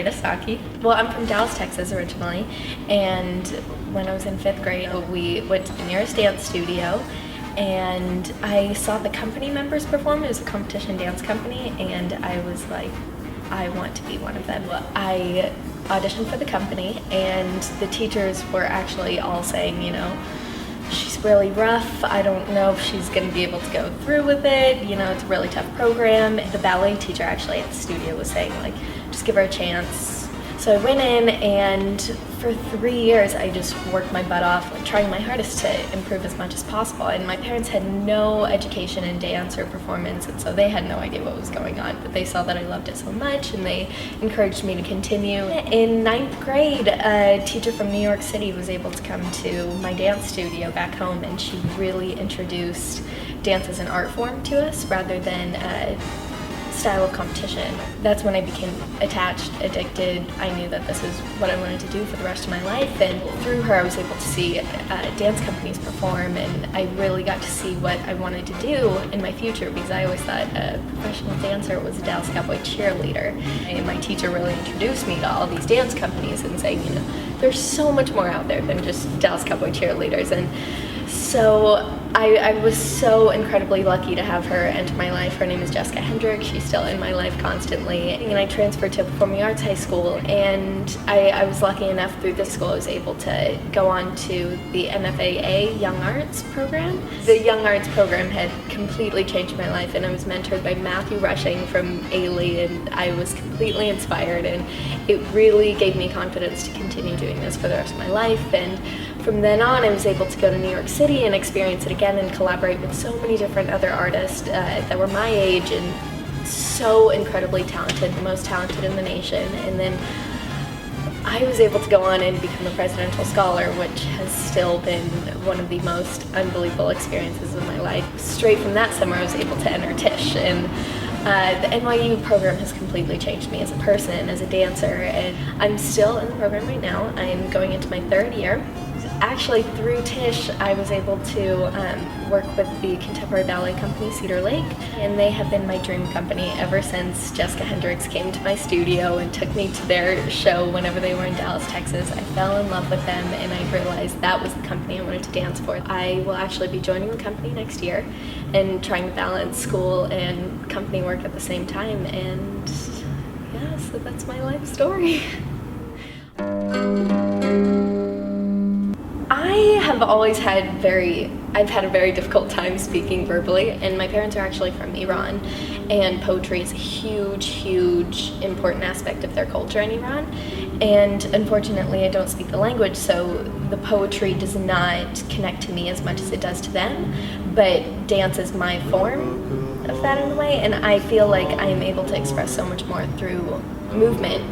Ida Saki. Well, I'm from Dallas, Texas originally, and when I was in 5th grade, we went to the nearest dance studio, and I saw the company members perform. It was a competition dance company, and I was like, I want to be one of them. I auditioned for the company, and the teachers were actually all saying, you know, she's really rough, I don't know if she's going to be able to go through with it, you know, it's a really tough program. The ballet teacher actually at the studio was saying, like, just give her a chance. So I went in, and for 3 years I just worked my butt off, like, trying my hardest to improve as much as possible. And my parents had no education in dance or performance, and so they had no idea what was going on, but they saw that I loved it so much, and they encouraged me to continue. In 9th grade, a teacher from New York City was able to come to my dance studio back home, and she really introduced dance as an art form to us rather than style of competition. That's when I became attached, addicted. I knew that this is what I wanted to do for the rest of my life, and through her I was able to see dance companies perform, and I really got to see what I wanted to do in my future, because I always thought a professional dancer was a Dallas Cowboy cheerleader. And my teacher really introduced me to all these dance companies and saying, you know, there's so much more out there than just Dallas Cowboy cheerleaders. And so I was so incredibly lucky to have her enter my life. Her name is Jessica Hendricks. She's still in my life constantly. And I transferred to Performing Arts High School, and I was lucky enough through this school I was able to go on to the NFAA YoungArts program. The YoungArts program had completely changed my life, and I was mentored by Matthew Rushing from Ailey, and I was completely inspired, and it really gave me confidence to continue doing this for the rest of my life. And from then on, I was able to go to New York City and experience it again and collaborate with so many different other artists that were my age and so incredibly talented, the most talented in the nation. And then I was able to go on and become a presidential scholar, which has still been one of the most unbelievable experiences of my life. Straight from that summer, I was able to enter Tisch, and the NYU program has completely changed me as a person, as a dancer, and I'm still in the program right now. I'm going into my 3rd year. Actually, through Tisch, I was able to work with the contemporary ballet company Cedar Lake, and they have been my dream company ever since Jessica Hendricks came to my studio and took me to their show whenever they were in Dallas, Texas. I fell in love with them, and I realized that was the company I wanted to dance for. I will actually be joining the company next year and trying to balance school and company work at the same time, and yeah, so that's my life story. I've had a very difficult time speaking verbally, and my parents are actually from Iran, and poetry is a huge important aspect of their culture in Iran, and unfortunately I don't speak the language, so the poetry does not connect to me as much as it does to them, but dance is my form of that in a way, and I feel like I am able to express so much more through movement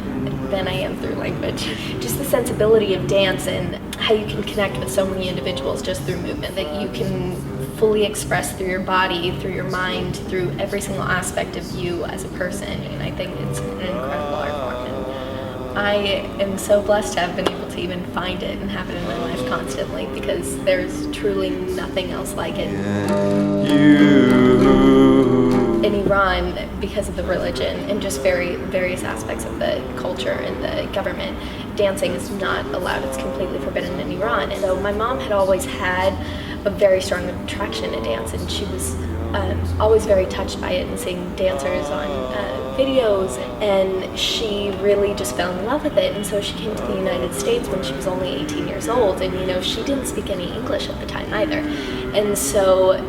than I am through language. Just the sensibility of dance and how you can connect with so many individuals just through movement, that you can fully express through your body, through your mind, through every single aspect of you as a person, and I think it's an incredible art form. And I am so blessed to have been able to even find it and have it in my life constantly, because there's truly nothing else like it. In Iran, because of the religion and just various aspects of the culture and the government, dancing is not allowed. It's completely forbidden in Iran. And so my mom had always had a very strong attraction to dance, and she was always very touched by it and seeing dancers on videos, and she really just fell in love with it. And so she came to the United States when she was only 18 years old, and you know, she didn't speak any English at the time either. And so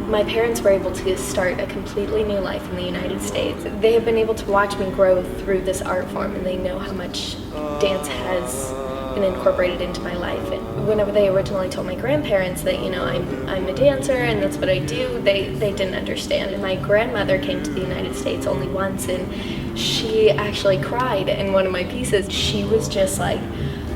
my parents were able to start a completely new life in the United States. They have been able to watch me grow through this art form, and they know how much dance has been incorporated into my life. And whenever they originally told my grandparents that, you know, I'm a dancer and that's what I do, they didn't understand. And my grandmother came to the United States only once, and she actually cried in one of my pieces. She was just like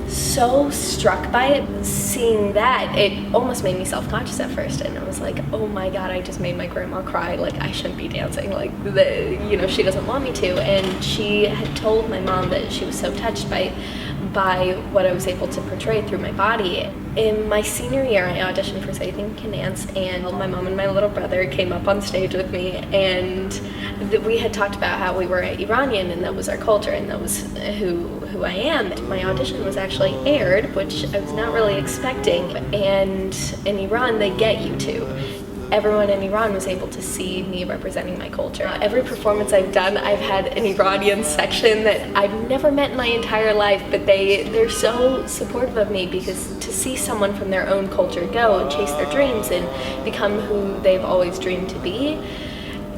so struck by it. Seeing that, it almost made me self-conscious at first, and I was like, oh my god, I just made my grandma cry, like I shouldn't be dancing, like you know, she doesn't want me to. And she had told my mom that she was so touched by by what I was able to portray through my body. In my senior year, I auditioned for Say Think Can Dance, and my mom and my little brother came up on stage with me, and we had talked about how we were Iranian, and that was our culture, and that was who I am. My audition was actually aired, which I was not really expecting, and in Iran, they get you to. Everyone in Iran was able to see me representing my culture. Every performance I've done, I've had an Iranian section that I've never met in my entire life, but they're so supportive of me, because to see someone from their own culture go and chase their dreams and become who they've always dreamed to be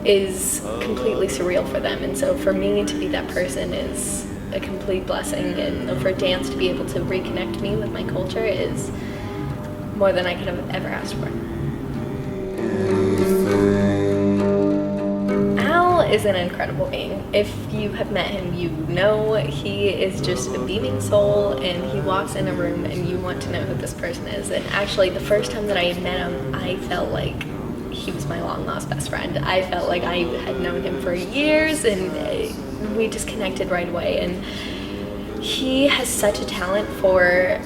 is completely surreal for them. And so for me to be that person is a complete blessing, and for dance to be able to reconnect me with my culture is more than I could have ever asked for. Al is an incredible being. If you have met him, you know he is just a beaming soul, and he walks in a room and you want to know who this person is. And actually, the first time that I met him, I felt like he was my long-lost best friend. I felt like I had known him for years, and we just connected right away. And he has such a talent for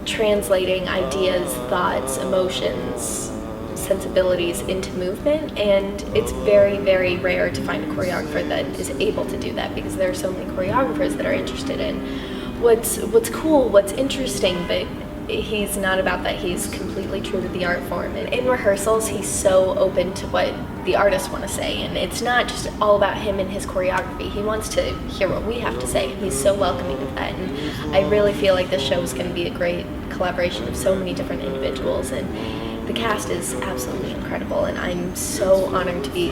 translating ideas, thoughts, emotions, sensibilities into movement, and it's very, very rare to find a choreographer that is able to do that, because there are so many choreographers that are interested in what's cool, what's interesting, but he's not about that. He's completely true to the art form, and in rehearsals he's so open to what the artists want to say, and it's not just all about him and his choreography. He wants to hear what we have to say, and he's so welcoming of that. And I really feel like this show is going to be a great collaboration of so many different individuals, and the cast is absolutely incredible, and I'm so honored to be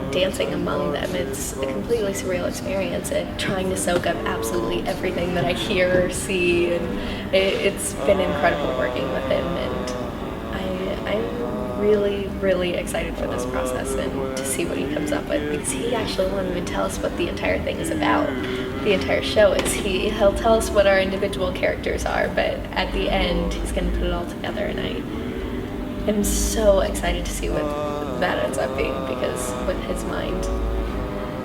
dancing among them. It's a completely surreal experience, and trying to soak up absolutely everything that I hear or see, and it's been incredible working with him, and I'm really, really excited for this process and to see what he comes up with, because he actually won't even tell us what the entire thing is about. The entire show is he'll tell us what our individual characters are, but at the end he's going to put it all together, and I'm so excited to see what that ends up being, because with his mind,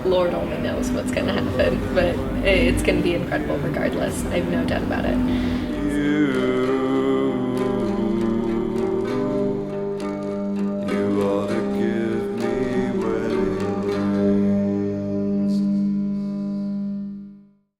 Lord only knows what's going to happen, but it's going to be incredible regardless. I have no doubt about it.